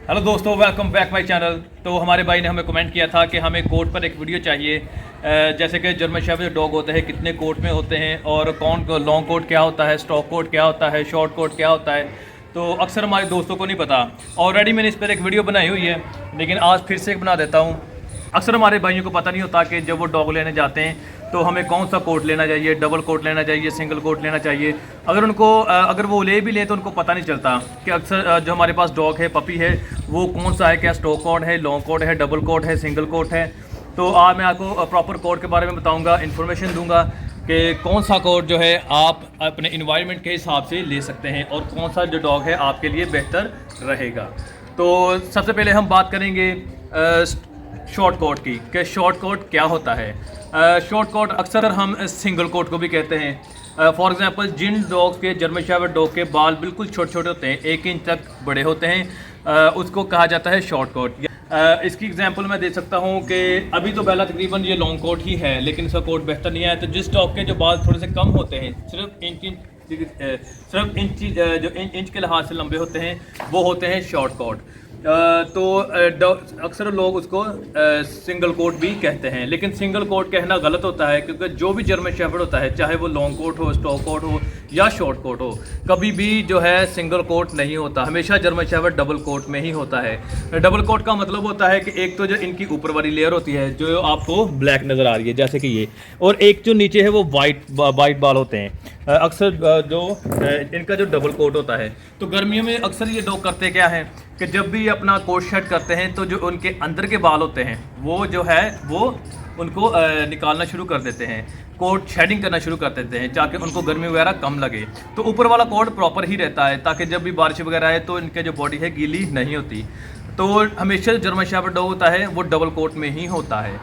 Hello दोस्तों, welcome back my channel. तो हमारे भाई ने हमें कमेंट किया था कि हमें कोट पर एक वीडियो चाहिए। जैसे कि जर्मन शेफर्ड डॉग होते हैं, कितने कोट में होते हैं और कौन लॉन्ग कोट क्या होता है, स्टॉक कोट क्या होता है, शॉर्ट कोट क्या होता है। तो अक्सर हमारे दोस्तों को नहीं पता। ऑलरेडी मैंने इस पर एक वीडियो बनाई हुई है, लेकिन आज फिर से एक बना देता हूँ। अक्सर हमारे भाइयों को पता नहीं होता कि जब वो डॉग लेने जाते हैं तो हमें कौन सा कोट लेना चाहिए, डबल कोट लेना चाहिए, सिंगल कोट लेना चाहिए। अगर वो ले भी लें तो उनको पता नहीं चलता कि अक्सर जो हमारे पास डॉग है, पपी है, वो कौन सा है, क्या स्टॉक कोट है, लॉन्ग कोट है, डबल कोट है, सिंगल कोट है। तो आज मैं आपको प्रॉपर कोट के बारे में बताऊंगा, इन्फॉर्मेशन दूंगा कि कौन सा कोट जो है आप अपने इन्वायरमेंट के हिसाब से ले सकते हैं और कौन सा जो डॉग है आपके लिए बेहतर रहेगा। तो सबसे पहले हम बात करेंगे शॉर्ट कोट की, कि शॉर्ट कोट क्या होता है। शॉर्ट कोट अक्सर हम सिंगल कोट को भी कहते हैं। फॉर एग्जांपल, जिन डॉग्स के जर्मन शेफर्ड डॉग के बाल बिल्कुल छोटे छोटे होते हैं, 1 इंच तक बड़े होते हैं, उसको कहा जाता है शॉर्ट कोट। इसकी एग्जांपल मैं दे सकता हूँ कि अभी तो पहला तकरीबन ये लॉन्ग कोट ही है, लेकिन इसका कोट बेहतर नहीं है। तो जिस डॉग के जो बाल थोड़े से कम होते हैं, सिर्फ इंच के लिहाज से लंबे होते हैं, वो होते हैं शॉर्ट कोट। तो अक्सर लोग उसको सिंगल कोट भी कहते हैं, लेकिन सिंगल कोट कहना गलत होता है, क्योंकि जो भी जर्मन शेफर्ड होता है, चाहे वो लॉन्ग कोट हो, स्टॉक कोट हो या शॉर्ट कोट हो, कभी भी जो है सिंगल कोट नहीं होता। हमेशा जर्मन शेफर्ड डबल कोट में ही होता है। डबल कोट का मतलब होता है कि एक तो जो इनकी ऊपर वाली लेयर होती है जो आपको ब्लैक नज़र आ रही है, जैसे कि ये, और एक जो नीचे है वो वाइट बाल होते हैं। अक्सर इनका जो डबल कोट होता है। तो गर्मियों में अक्सर ये डॉग करते क्या है कि जब भी अपना कोट शेड करते हैं तो जो उनके अंदर के बाल होते हैं वो जो है वो उनको निकालना शुरू कर देते हैं, कोट शेडिंग करना शुरू कर देते हैं, ताकि उनको गर्मी वगैरह कम लगे। तो ऊपर वाला कोट प्रॉपर ही रहता है, ताकि जब भी बारिश वगैरह आए तो इनके जो बॉडी है गीली नहीं होती। तो हमेशा जर्मन शेफर्ड डॉग होता है वो डबल कोट में ही होता है।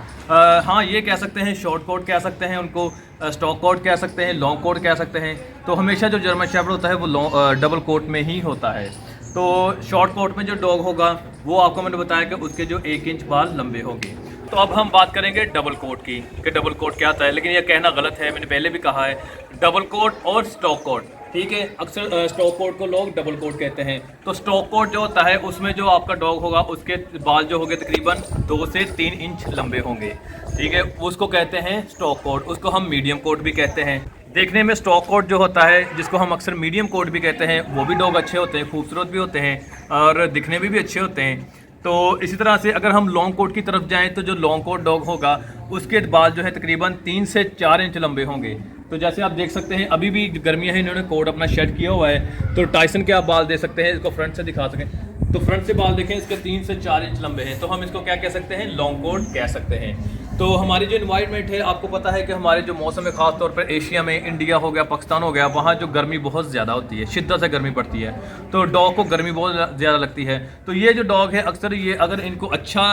हाँ, ये कह सकते हैं शॉर्ट कोट कह सकते हैं उनको, स्टॉक कोट कह सकते हैं, लॉन्ग कोट कह सकते हैं। तो हमेशा जो जर्मन शेफर्ड होता है वो डबल कोट में ही होता है। तो शॉर्ट कोट में जो डॉग होगा वो आपको मैंने बताया कि उसके जो 1 इंच बाल लंबे होंगे। तो अब हम बात करेंगे डबल कोट की, कि डबल कोट क्या होता है, लेकिन यह कहना गलत है, मैंने पहले भी कहा है। डबल कोट और स्टॉक कोट, ठीक है। अक्सर स्टॉक कोट को लोग डबल कोट कहते हैं। तो स्टॉक कोट जो होता है उसमें जो आपका डॉग होगा उसके बाल जो होंगे तकरीबन 2 से 3 इंच लंबे होंगे, ठीक है। उसको कहते हैं स्टॉक कोट। उसको हम मीडियम कोट भी कहते हैं। देखने में स्टॉक कोट जो होता है, जिसको हम अक्सर मीडियम कोट भी कहते हैं, वो भी डॉग अच्छे होते हैं, खूबसूरत भी होते हैं और दिखने में भी अच्छे होते हैं। तो इसी तरह से अगर हम लॉन्ग कोट की तरफ जाएं तो जो लॉन्ग कोट डॉग होगा उसके बाल जो है तकरीबन 3 से 4 इंच लंबे होंगे। तो जैसे आप देख सकते हैं, अभी भी गर्मियाँ हैं, इन्होंने कोट अपना शेड किया हुआ है। तो टाइसन के आप बाल दे सकते हैं, इसको फ्रंट से दिखा सकें तो फ्रंट से बाल देखें, इसके 3 से 4 इंच लंबे हैं। तो हम इसको क्या कह सकते हैं, लॉन्ग कोट कह सकते हैं। तो हमारी जो इन्वायरमेंट है, आपको पता है कि हमारे जो मौसम है, ख़ास तौर पर एशिया में, इंडिया हो गया, पाकिस्तान हो गया, वहाँ जो गर्मी बहुत ज़्यादा होती है, शिद्दत से गर्मी पड़ती है। तो डॉग को गर्मी बहुत ज़्यादा लगती है। तो ये जो डॉग है अक्सर ये, अगर इनको अच्छा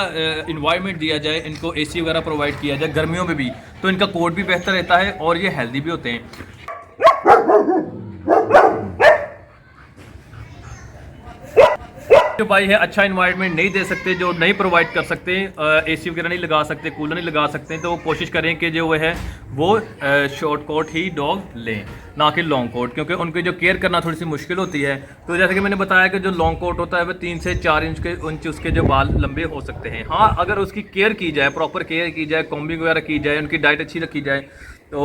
इन्वायरमेंट दिया जाए, इनको AC वगैरह प्रोवाइड किया जाए गर्मियों में भी, तो इनका कोट भी बेहतर रहता है और ये हेल्दी भी होते हैं। जो भाई है अच्छा इन्वायरमेंट नहीं दे सकते, जो नहीं प्रोवाइड कर सकते, AC वगैरह नहीं लगा सकते, कूलर नहीं लगा सकते, तो कोशिश करें कि जो वह है वो शॉर्ट कोट ही डॉग लें, ना कि लॉन्ग कोट, क्योंकि उनकी जो केयर करना थोड़ी सी मुश्किल होती है। तो जैसे कि मैंने बताया कि जो लॉन्ग कोट होता है वह 3 से 4 इंच उसके जो बाल लंबे हो सकते हैं। हाँ, अगर उसकी केयर की जाए, प्रॉपर केयर की जाए, कॉम्बिंग वगैरह की जाए, उनकी डाइट अच्छी रखी जाए, तो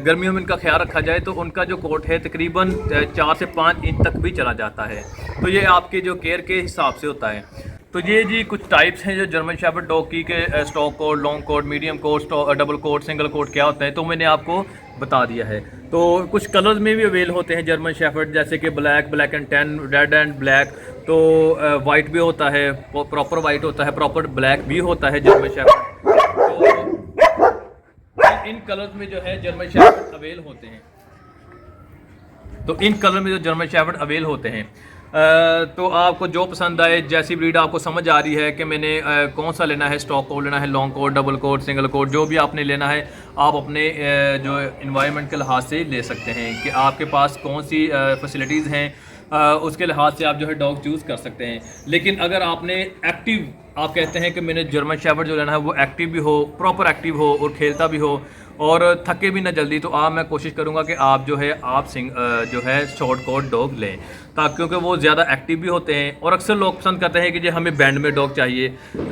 गर्मियों में इनका ख्याल रखा जाए, तो उनका जो कोट है तकरीबन 4 से 5 इंच तक भी चला जाता है। तो ये आपके जो केयर के हिसाब से होता है। तो ये जी कुछ टाइप्स हैं जो जर्मन शेफर्ड डॉग की, के stock coat, long coat, medium coat, double coat, single coat क्या होता है, तो मैंने आपको बता दिया है। तो कुछ कलर्स में भी अवेल होते हैं जर्मन शेफर्ड, जैसे कि black, black and tan, red and black. तो वाइट भी होता है, प्रॉपर वाइट होता है, प्रॉपर ब्लैक भी होता है जर्मन शेफर्ड। इन कलर्स में जो है जर्मन शेफर्ड अवेल होते हैं। तो इन कलर में जो जर्मन शेफर्ड अवेल होते हैं, तो आपको जो पसंद आए, जैसी ब्रीड आपको समझ आ रही है कि मैंने कौन सा लेना है, स्टॉक कोट लेना है, long coat, double coat, single coat, जो भी आपने लेना है, आप अपने जो इन्वायरमेंट के लिहाज से ले सकते हैं कि आपके पास कौन सी फैसिलिटीज़ हैं, उसके लिहाज से आप जो है डॉग चूज़ कर सकते हैं। लेकिन अगर आपने एक्टिव, आप कहते हैं कि मैंने जर्मन शेफर्ड जो लेना है वो एक्टिव भी हो, प्रॉपर एक्टिव हो और खेलता भी हो, और थके भी ना जल्दी, तो मैं कोशिश करूँगा कि आप जो है जो है शॉर्ट कोट डॉग लें, ताकि क्योंकि वो ज़्यादा एक्टिव भी होते हैं। और अक्सर लोग पसंद करते हैं कि जो हमें बैंड में डॉग चाहिए,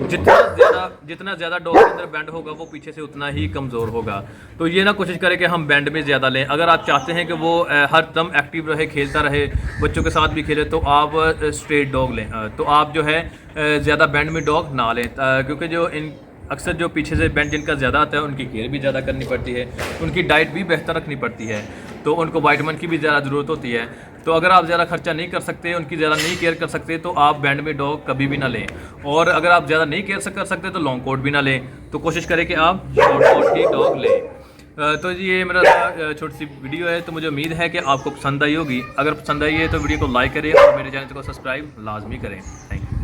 जितना ज़्यादा डॉग के अंदर बैंड होगा वो पीछे से उतना ही कमज़ोर होगा। तो ये ना कोशिश करें कि हम बैंड में ज़्यादा लें। अगर आप चाहते हैं कि वो हर दम एक्टिव रहे, खेलता रहे, बच्चों के साथ भी खेले, तो आप स्ट्रेट डॉग लें। तो आप जो है ज़्यादा बैंड में डॉग ना लें, क्योंकि जो इन अक्सर जो पीछे से बैंड जिनका ज़्यादा आता है उनकी केयर भी ज़्यादा करनी पड़ती है, उनकी डाइट भी बेहतर रखनी पड़ती है, तो उनको वाइटामिन की भी ज़्यादा ज़रूरत होती है। तो अगर आप ज़्यादा खर्चा नहीं कर सकते, उनकी ज़्यादा नहीं केयर कर सकते, तो आप बैंड में डॉग कभी भी ना लें। और अगर आप ज़्यादा नहीं केयर कर सकते तो लॉन्ग कोट भी ना लें। तो कोशिश करें कि आप शॉर्ट कोट ही डॉग लें। तो ये मेरा छोटी सी वीडियो है, तो मुझे उम्मीद है कि आपको पसंद आई होगी। अगर पसंद आई है तो वीडियो को लाइक करें और मेरे चैनल को सब्सक्राइब लाजमी करें। Thank you.